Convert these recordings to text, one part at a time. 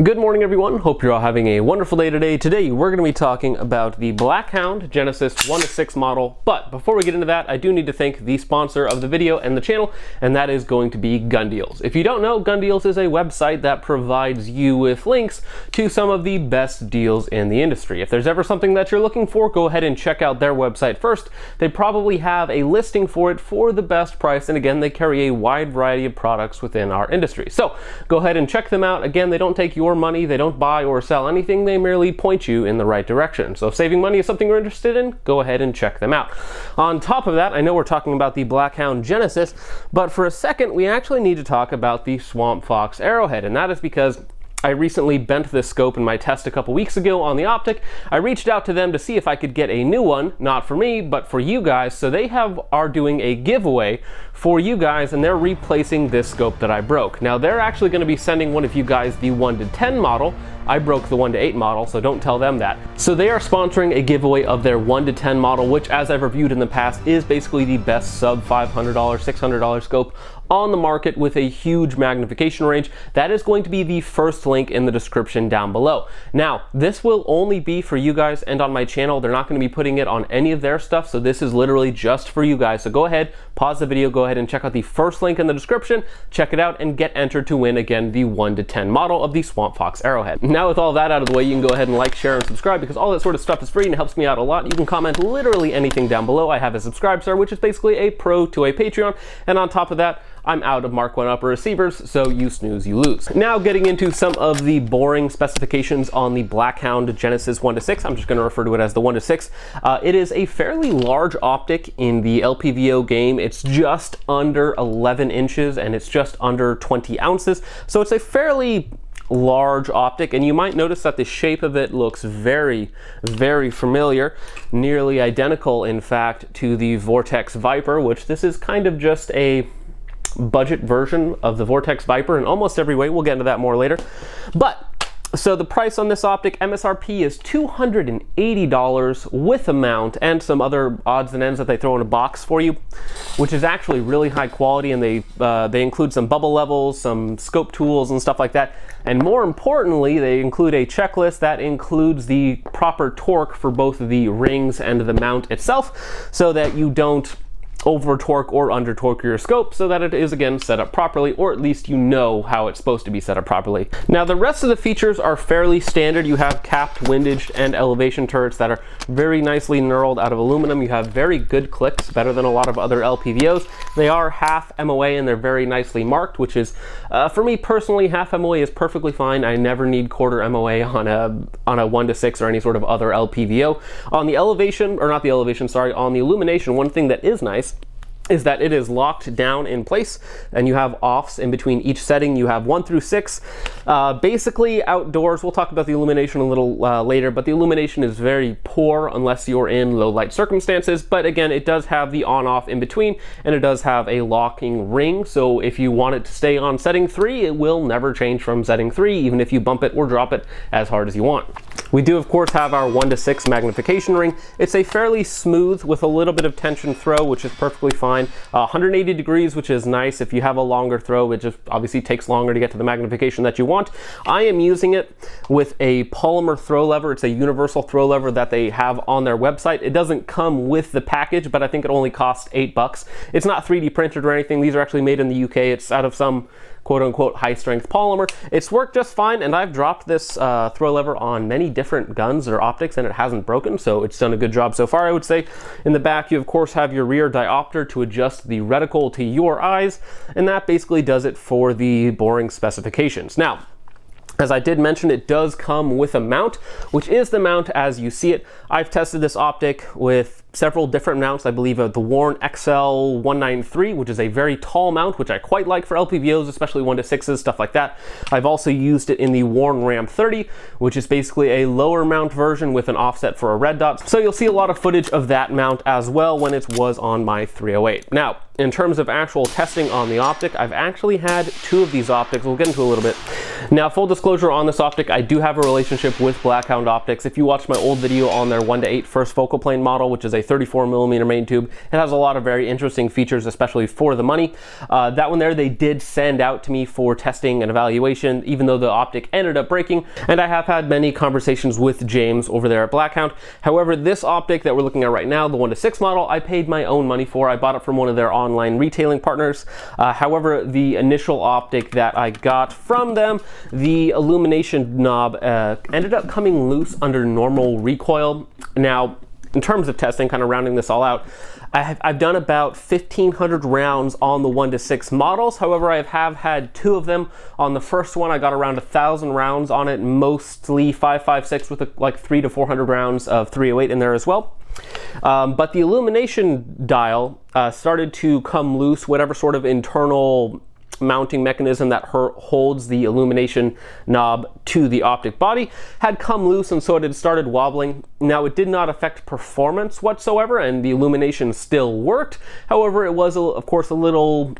Good morning, everyone. Hope you're all having a wonderful day today. Today, we're going to be talking about the Blackhound Genesis 1/6 model. But before we get into that, I do need to thank the sponsor of the video and the channel, and that is going to be Gun Deals. If you don't know, Gun Deals is a website that provides you with links to some of the best deals in the industry. If there's ever something that you're looking for, go ahead and check out their website first. They probably have a listing for it for the best price, and again, they carry a wide variety of products within our industry. So go ahead and check them out. Again, they don't take your money, they don't buy or sell anything, they merely point you in the right direction. So if saving money is something you're interested in, go ahead and check them out. On top of that, I know we're talking about the Blackhound Genesis, but for a second we actually need to talk about the Swamp Fox Arrowhead, and that is because I recently bent this scope in my test a couple weeks ago on the optic. I reached out to them to see if I could get a new one, not for me, but for you guys. So they are doing a giveaway for you guys, and they're replacing this scope that I broke. Now they're actually going to be sending one of you guys the 1-10 model. I broke the 1-8 model, so don't tell them that. So they are sponsoring a giveaway of their 1-10 model, which, as I've reviewed in the past, is basically the best sub $500, $600 scope on the market with a huge magnification range. That is going to be the first link in the description down below. Now, this will only be for you guys and on my channel. They're not going to be putting it on any of their stuff, so this is literally just for you guys. So go ahead, pause the video, go ahead and check out the first link in the description, check it out, and get entered to win, again, the 1-10 model of the Swamp Fox Arrowhead. Now with all that out of the way, you can go ahead and like, share, and subscribe, because all that sort of stuff is free and it helps me out a lot. You can comment literally anything down below. I have a subscribe star, which is basically a pro to a Patreon, and on top of that, I'm out of Mark 1 upper receivers, so you snooze, you lose. Now getting into some of the boring specifications on the Blackhound Genesis 1/6, I'm just going to refer to it as the 1/6. It is a fairly large optic in the LPVO game. It's just under 11 inches and it's just under 20 ounces, so it's a fairly large optic, and you might notice that the shape of it looks very, very familiar, nearly identical, in fact, to the Vortex Viper, which this is kind of just a budget version of the Vortex Viper in almost every way. We'll get into that more later. But so the price on this optic, MSRP, is $280 with a mount and some other odds and ends that they throw in a box for you, which is actually really high quality, and they include some bubble levels, some scope tools and stuff like that. And more importantly, they include a checklist that includes the proper torque for both the rings and the mount itself, so that you don't over torque or under torque your scope, so that it is again set up properly, or at least you know how it's supposed to be set up properly. Now the rest of the features are fairly standard. You have capped, windage, and elevation turrets that are very nicely knurled out of aluminum. You have very good clicks, better than a lot of other LPVOs. They are half MOA and they're very nicely marked, which is for me personally, half MOA is perfectly fine. I never need quarter MOA on a 1/6 or any sort of other LPVO. On the elevation, or not the elevation, sorry, on the illumination, one thing that is nice is that it is locked down in place, and you have offs in between each setting. You have 1 through 6. Basically outdoors, we'll talk about the illumination a little later, but the illumination is very poor unless you're in low light circumstances. But again, it does have the on off in between, and it does have a locking ring. So if you want it to stay on setting 3, it will never change from setting 3, even if you bump it or drop it as hard as you want. We do of course have our 1/6 magnification ring. It's a fairly smooth with a little bit of tension throw, which is perfectly fine. 180 degrees, which is nice. If you have a longer throw, it just obviously takes longer to get to the magnification that you want. I am using it with a polymer throw lever. It's a universal throw lever that they have on their website. It doesn't come with the package, but I think it only costs $8. It's not 3D printed or anything. These are actually made in the UK. It's out of some quote-unquote high-strength polymer. It's worked just fine, and I've dropped this throw lever on many different guns or optics, and it hasn't broken, so it's done a good job so far, I would say. In the back, you of course have your rear diopter to adjust the reticle to your eyes, and that basically does it for the boring specifications. Now, as I did mention, it does come with a mount, which is the mount as you see it. I've tested this optic with several different mounts. I believe the Warren XL 193, which is a very tall mount, which I quite like for LPVOs, especially 1/6s, stuff like that. I've also used it in the Warren Ram 30, which is basically a lower mount version with an offset for a red dot. So you'll see a lot of footage of that mount as well when it was on my 308. Now, in terms of actual testing on the optic, I've actually had 2 of these optics. We'll get into a little bit. Now, full disclosure on this optic, I do have a relationship with Blackhound Optics. If you watch my old video on their 1:8 first focal plane model, which is a 34mm main tube, it has a lot of very interesting features, especially for the money. That one there, they did send out to me for testing and evaluation, even though the optic ended up breaking. And I have had many conversations with James over there at Blackhound. However, this optic that we're looking at right now, the 1:6 model, I paid my own money for. I bought it from one of their online retailing partners. However, the initial optic that I got from them, the illumination knob ended up coming loose under normal recoil. Now, in terms of testing, kind of rounding this all out, I've done about 1,500 rounds on the 1:6 models. However, I have had 2 of them. On the first one, I got around 1,000 rounds on it, mostly 5.56 with like 300 to 400 rounds of 308 in there as well. But the illumination dial started to come loose, whatever sort of internal mounting mechanism that holds the illumination knob to the optic body had come loose, and so it had started wobbling. Now, it did not affect performance whatsoever, and the illumination still worked. However, it was, of course, a little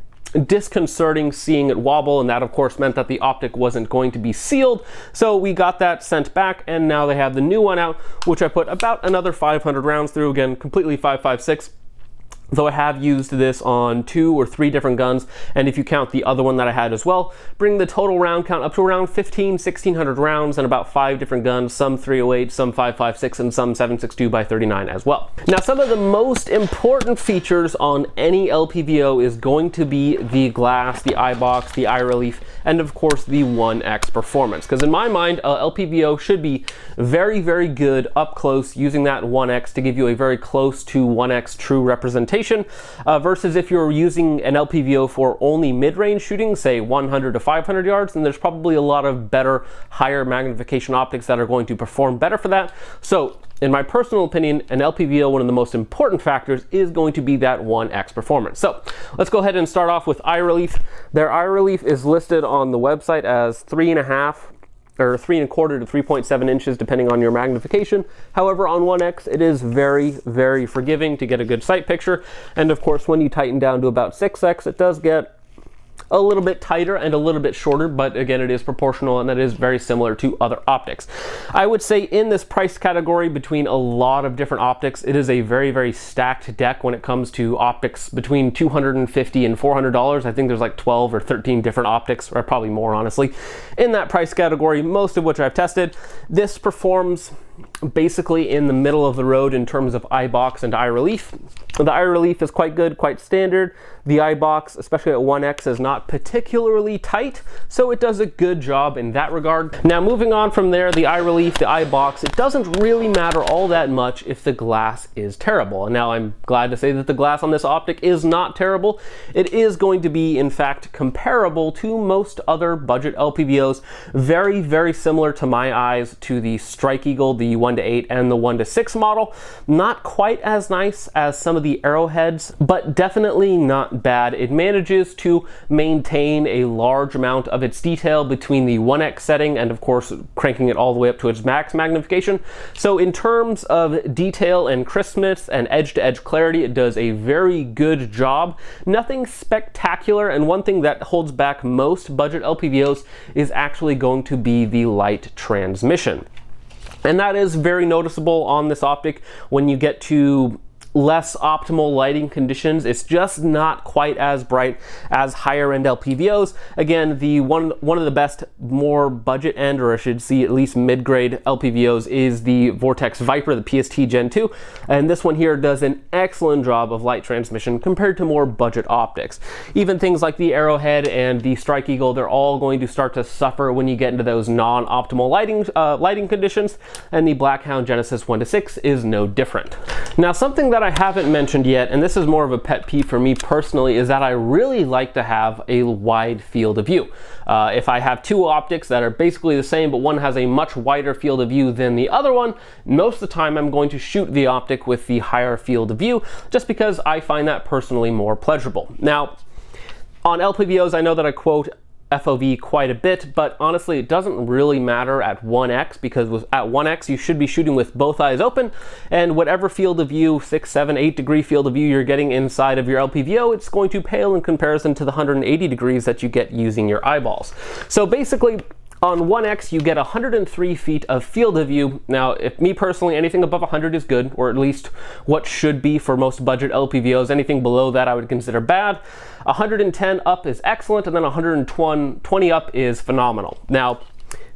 disconcerting seeing it wobble, and that of course meant that the optic wasn't going to be sealed. So we got that sent back, and now they have the new one out, which I put about another 500 rounds through, again completely 5.56. Though I have used this on 2 or 3 different guns, and if you count the other one that I had as well, bring the total round count up to around 1,600 rounds and about 5 different guns, some 308, some 5.56, and some 7.62 by 39 as well. Now, some of the most important features on any LPVO is going to be the glass, the eye box, the eye relief, and of course the 1x performance. Because in my mind, LPVO should be very, very good up close using that 1x to give you a very close to 1x true representation. Versus if you're using an LPVO for only mid-range shooting, say 100 to 500 yards, then there's probably a lot of better, higher magnification optics that are going to perform better for that. So, in my personal opinion, an LPVO, one of the most important factors is going to be that 1x performance. So, let's go ahead and start off with eye relief. Their eye relief is listed on the website as 3.5 or 3.25 to 3.7 inches depending on your magnification. However, on 1x it is very, very forgiving to get a good sight picture, and of course when you tighten down to about 6x it does get a little bit tighter and a little bit shorter, but again it is proportional, and that is very similar to other optics. I would say in this price category between a lot of different optics, it is a very, very stacked deck when it comes to optics between $250 and $400. I think there's like 12 or 13 different optics, or probably more honestly, in that price category, most of which I've tested. This performs basically in the middle of the road in terms of eye box and eye relief. The eye relief is quite good, quite standard. The eye box, especially at 1x, is not particularly tight, so it does a good job in that regard. Now, moving on from there, the eye relief, the eye box, it doesn't really matter all that much if the glass is terrible. And now I'm glad to say that the glass on this optic is not terrible. It is going to be, in fact, comparable to most other budget LPVOs. Very, very similar to my eyes to the Strike Eagle, the 1:8 and the 1:6 model. Not quite as nice as some of the arrowheads, but definitely not bad. It manages to maintain a large amount of its detail between the 1x setting and of course cranking it all the way up to its max magnification. So in terms of detail and crispness and edge-to-edge clarity, it does a very good job. Nothing spectacular, and one thing that holds back most budget LPVOs is actually going to be the light transmission. And that is very noticeable on this optic when you get to less optimal lighting conditions. It's just not quite as bright as higher end LPVOs. Again, the one of the best, more budget end, or I should see at least mid-grade LPVOs is the Vortex Viper, the PST Gen 2. And this one here does an excellent job of light transmission compared to more budget optics. Even things like the Arrowhead and the Strike Eagle, they're all going to start to suffer when you get into those non-optimal lighting conditions, and the Blackhound Genesis 1:6 is no different. Now, something that I haven't mentioned yet, and this is more of a pet peeve for me personally, is that I really like to have a wide field of view. If I have 2 optics that are basically the same, but one has a much wider field of view than the other one, most of the time I'm going to shoot the optic with the higher field of view, just because I find that personally more pleasurable. Now, on LPVOs, I know that I quote FOV quite a bit, but honestly it doesn't really matter at 1x, because at 1x you should be shooting with both eyes open, and whatever field of view, 6, 7, 8 degree field of view you're getting inside of your LPVO, it's going to pale in comparison to the 180 degrees that you get using your eyeballs. So basically, On 1x, you get 103 feet of field of view. Now, if me personally, anything above 100 is good, or at least what should be for most budget LPVOs. Anything below that I would consider bad. 110 up is excellent, and then 120 up is phenomenal. Now,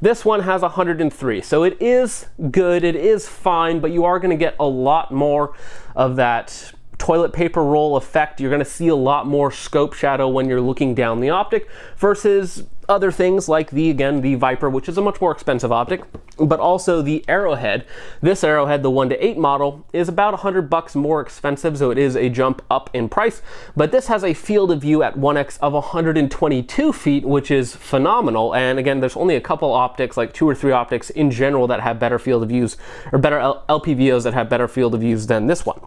this one has 103, so it is good, it is fine, but you are going to get a lot more of that toilet paper roll effect. You're going to see a lot more scope shadow when you're looking down the optic versus other things like the Viper, which is a much more expensive optic, but also the Arrowhead. This Arrowhead, the 1:8 model, is about $100 more expensive, so it is a jump up in price, but this has a field of view at 1x of 122 feet, which is phenomenal. And again, there's only a couple optics, like 2 or 3 optics in general, that have better field of views, or better LPVOs that have better field of views than this one.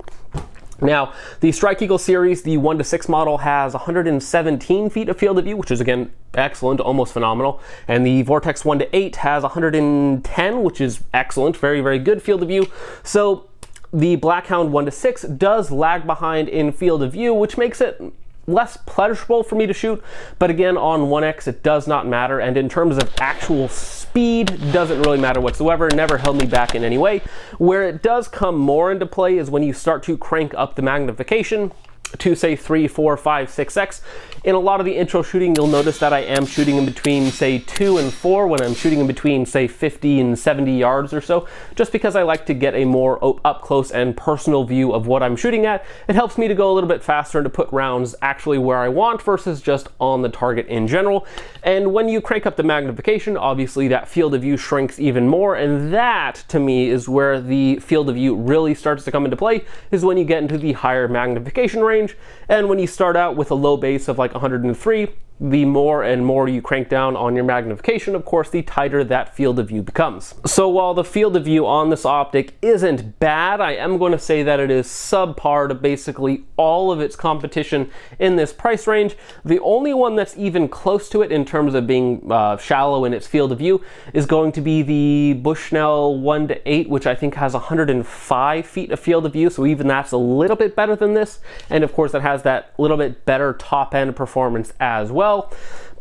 Now, the Strike Eagle series, the 1:6 model, has 117 feet of field of view, which is, again, excellent, almost phenomenal. And the Vortex 1:8 has 110, which is excellent, very, very good field of view. So the Blackhound 1:6 does lag behind in field of view, which makes it less pleasurable for me to shoot, but again, on 1x it does not matter, and in terms of actual speed, doesn't really matter whatsoever. Never held me back in any way. Where it does come more into play is when you start to crank up the magnification to, say, 3, 4, 5, 6x. In a lot of the intro shooting, you'll notice that I am shooting in between, say, 2 and 4 when I'm shooting in between, say, 50 and 70 yards or so, just because I like to get a more up close and personal view of what I'm shooting at. It helps me to go a little bit faster and to put rounds actually where I want versus just on the target in general. And when you crank up the magnification, obviously that field of view shrinks even more, and that, to me, is where the field of view really starts to come into play, is when you get into the higher magnification range. And when you start out with a low base of like 103, the more and more you crank down on your magnification, of course, the tighter that field of view becomes. So while the field of view on this optic isn't bad, I am going to say that it is subpar to basically all of its competition in this price range. The only one that's even close to it in terms of being shallow in its field of view is going to be the Bushnell 1:8, which I think has 105 feet of field of view, so even that's a little bit better than this. And of course, it has that little bit better top end performance as well.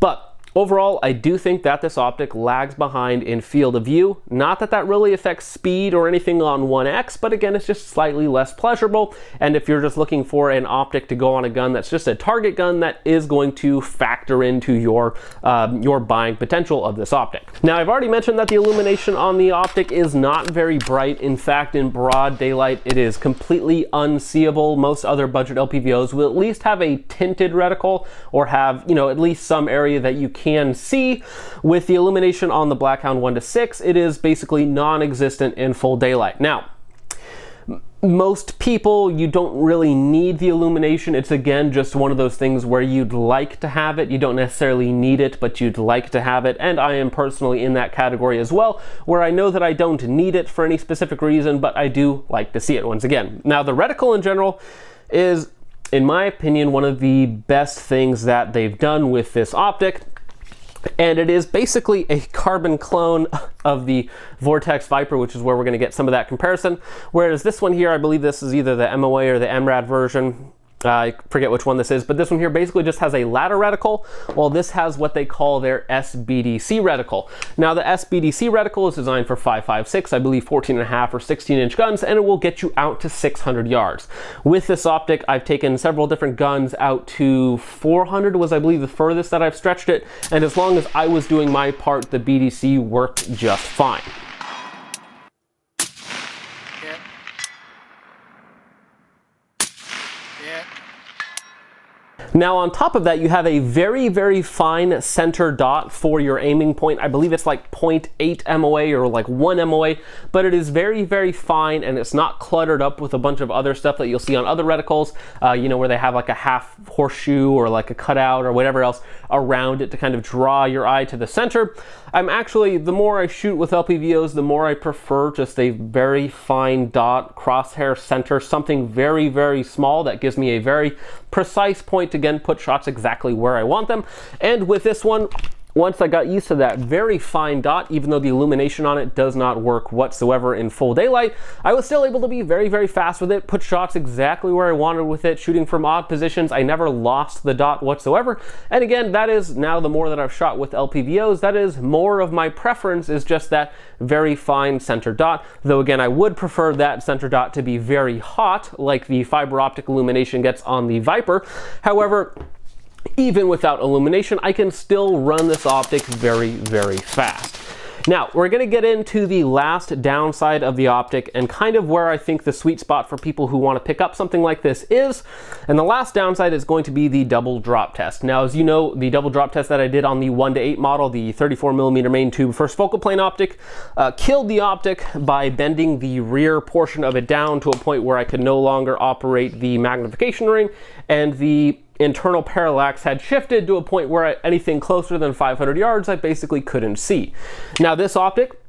But overall, I do think that this optic lags behind in field of view. Not that that really affects speed or anything on 1x, but again, it's just slightly less pleasurable. And if you're just looking for an optic to go on a gun that's just a target gun, that is going to factor into your buying potential of this optic. Now, I've already mentioned that the illumination on the optic is not very bright. In fact, in broad daylight, it is completely unseeable. Most other budget LPVOs will at least have a tinted reticle or have, you know, at least some area that you can see. With the illumination on the Blackhound 1:6, it is basically non-existent in full daylight. Now, most people, you don't really need the illumination. It's, again, just one of those things where you'd like to have it. You don't necessarily need it, but you'd like to have it. And I am personally in that category as well, where I know that I don't need it for any specific reason, but I do like to see it once again. Now, the reticle in general is, in my opinion, one of the best things that they've done with this optic. And it is basically a carbon clone of the Vortex Viper, which is where we're going to get some of that comparison. Whereas this one here, I believe this is either the MOA or the MRAD version. I forget which one this is, but this one here basically just has a ladder reticle, while this has what they call their SBDC reticle. Now, the SBDC reticle is designed for 5.56, I believe 14.5 or 16-inch guns, and it will get you out to 600 yards. With this optic, I've taken several different guns out to 400 was, I believe, the furthest that I've stretched it, and as long as I was doing my part, the BDC worked just fine. Now, on top of that, you have a very, very fine center dot for your aiming point. I believe it's like 0.8 MOA or like 1 MOA, but it is very, very fine, and it's not cluttered up with a bunch of other stuff that you'll see on other reticles, you know, where they have like a half horseshoe or like a cutout or whatever else around it to kind of draw your eye to the center. I'm actually, the more I shoot with LPVOs, the more I prefer just a very fine dot, crosshair center, something very, very small that gives me a very precise point to, again, put shots exactly where I want them. And with this one, once I got used to that very fine dot, even though the illumination on it does not work whatsoever in full daylight, I was still able to be very, very fast with it, put shots exactly where I wanted with it, shooting from odd positions. I never lost the dot whatsoever. And again, that is now the more that I've shot with LPVOs, that is more of my preference, is just that very fine center dot. Though again, I would prefer that center dot to be very hot, like the fiber optic illumination gets on the Viper. However, even without illumination, I can still run this optic very, very fast. Now, we're going to get into the last downside of the optic and kind of where I think the sweet spot for people who want to pick up something like this is. And the last downside is going to be the double drop test. Now, as you know, the double drop test that I did on the 1:8 model, the 34mm main tube first focal plane optic, killed the optic by bending the rear portion of it down to a point where I could no longer operate the magnification ring, and the internal parallax had shifted to a point where anything closer than 500 yards I basically couldn't see. Now this optic,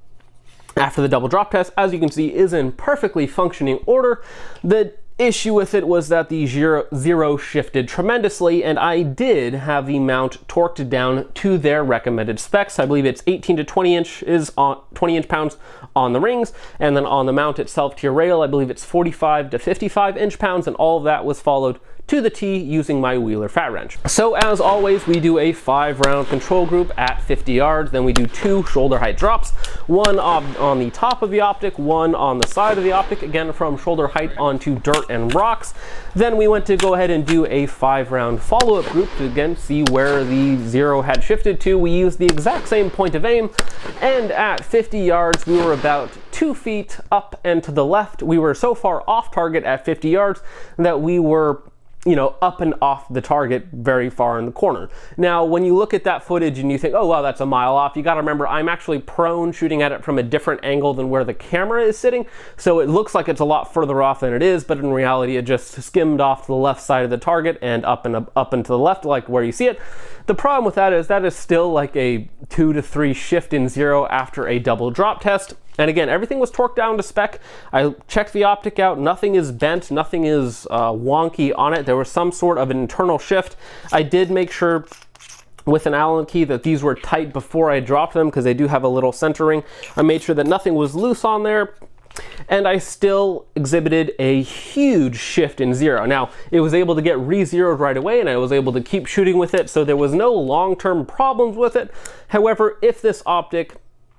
after the double drop test, as you can see, is in perfectly functioning order. The issue with it was that the zero shifted tremendously, and I did have the mount torqued down to their recommended specs. I believe it's 18 to 20 inch pounds on the rings, and then on the mount itself to your rail, I believe it's 45 to 55 inch pounds, and all of that was followed to the T using my Wheeler fat wrench. So as always, we do a 5-round control group at 50 yards, then we do 2 shoulder height drops, one on the top of the optic, one on the side of the optic, again from shoulder height onto dirt and rocks. Then we went to go ahead and do a 5-round follow-up group to again see where the zero had shifted to. We used the exact same point of aim, and at 50 yards we were about 2 feet up and to the left. We were so far off target at 50 yards that we were, you know, up and off the target very far in the corner. Now, when you look at that footage and you think, oh, wow, that's a mile off, you got to remember I'm actually prone, shooting at it from a different angle than where the camera is sitting. So it looks like it's a lot further off than it is, but in reality, it just skimmed off to the left side of the target and up and to the left, like where you see it. The problem with that is still like a 2 to 3 shift in zero after a double drop test. And again, everything was torqued down to spec. I checked the optic out. Nothing is bent. Nothing is wonky on it. There was some sort of an internal shift. I did make sure with an Allen key that these were tight before I dropped them, because they do have a little centering. I made sure that nothing was loose on there, and I still exhibited a huge shift in zero. Now, it was able to get re-zeroed right away, and I was able to keep shooting with it, so there was no long-term problems with it. However, if this optic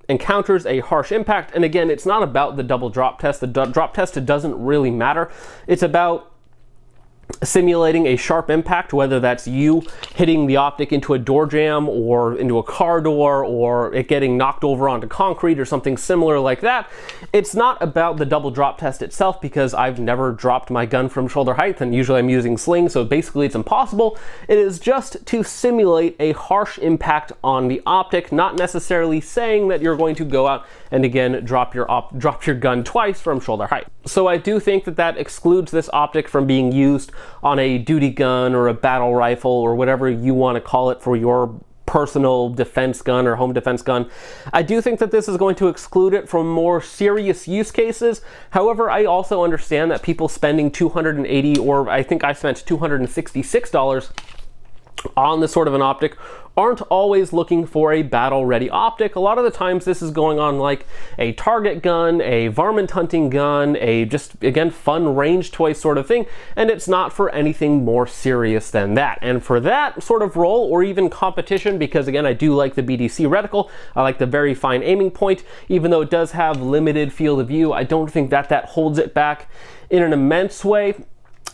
encounters a harsh impact, and again, it's not about the double drop test. The drop test, it doesn't really matter. It's about simulating a sharp impact, whether that's you hitting the optic into a door jamb or into a car door, or it getting knocked over onto concrete or something similar like that. It's not about the double drop test itself, because I've never dropped my gun from shoulder height, and usually I'm using sling, so basically it's impossible. It is just to simulate a harsh impact on the optic, not necessarily saying that you're going to go out and again drop your gun twice from shoulder height. So I do think that that excludes this optic from being used on a duty gun or a battle rifle or whatever you want to call it for your personal defense gun or home defense gun. I do think that this is going to exclude it from more serious use cases. However, I also understand that people spending $280, or I think I spent $266 on this sort of an optic, aren't always looking for a battle-ready optic. A lot of the times this is going on like a target gun, a varmint hunting gun, a just, again, fun range toy sort of thing, and it's not for anything more serious than that. And for that sort of role, or even competition, because again, I do like the BDC reticle, I like the very fine aiming point, even though it does have limited field of view, I don't think that that holds it back in an immense way.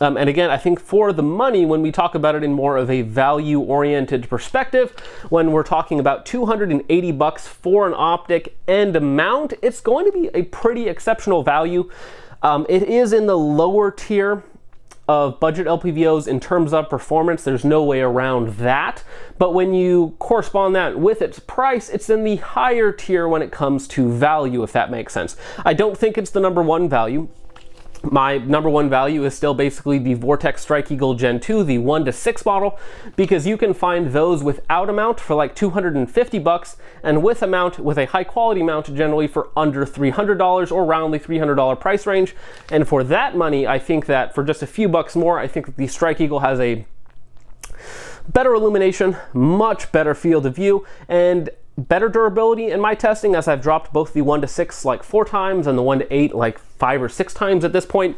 And again, I think for the money, when we talk about it in more of a value-oriented perspective, when we're talking about $280 for an optic and a mount, it's going to be a pretty exceptional value. It is in the lower tier of budget LPVOs in terms of performance. There's no way around that. But when you correspond that with its price, it's in the higher tier when it comes to value, if that makes sense. I don't think it's the #1 value. My #1 value is still basically the Vortex Strike Eagle Gen 2, the 1:6 model, because you can find those without a mount for like $250, and with a mount, with a high quality mount, generally for under $300, or around the $300 price range. And for that money, I think that for just a few bucks more, I think that the Strike Eagle has a better illumination, much better field of view, and better durability in my testing, as I've dropped both the 1:6 like 4 times and the 1:8 like 5 or 6 times at this point.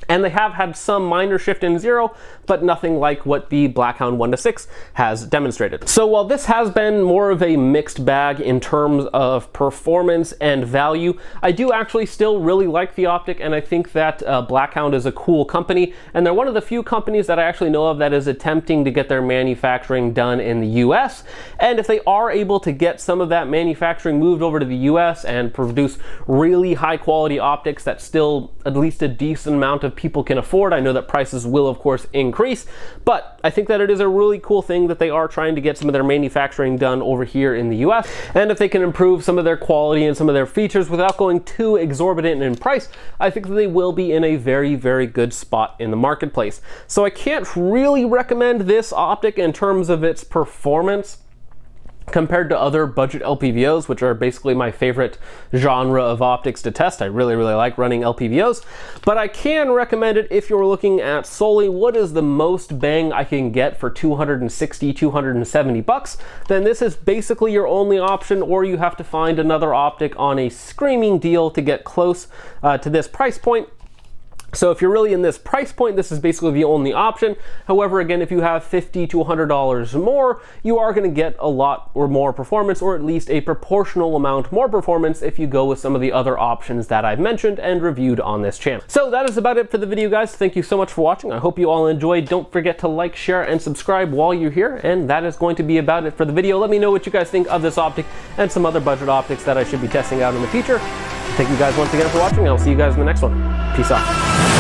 And they have had some minor shift in zero, but nothing like what the Blackhound 1:6 has demonstrated. So while this has been more of a mixed bag in terms of performance and value, I do actually still really like the optic, and I think that Blackhound is a cool company, and they're one of the few companies that I actually know of that is attempting to get their manufacturing done in the US. And if they are able to get some of that manufacturing moved over to the US and produce really high quality optics that still at least a decent amount of people can afford, I know that prices will of course increase, but I think that it is a really cool thing that they are trying to get some of their manufacturing done over here in the US. And if they can improve some of their quality and some of their features without going too exorbitant in price, I think that they will be in a very, very good spot in the marketplace. So I can't really recommend this optic in terms of its performance compared to other budget LPVOs, which are basically my favorite genre of optics to test. I really, really like running LPVOs, but I can recommend it if you're looking at solely what is the most bang I can get for 260, 270 bucks, then this is basically your only option, or you have to find another optic on a screaming deal to get close to this price point. So if you're really in this price point, this is basically the only option. However, again, if you have $50 to $100 more, you are going to get a lot or more performance, or at least a proportional amount more performance if you go with some of the other options that I've mentioned and reviewed on this channel. So that is about it for the video, guys. Thank you so much for watching. I hope you all enjoyed. Don't forget to like, share, and subscribe while you're here. And that is going to be about it for the video. Let me know what you guys think of this optic and some other budget optics that I should be testing out in the future. Thank you guys once again for watching. I'll see you guys in the next one. Peace out.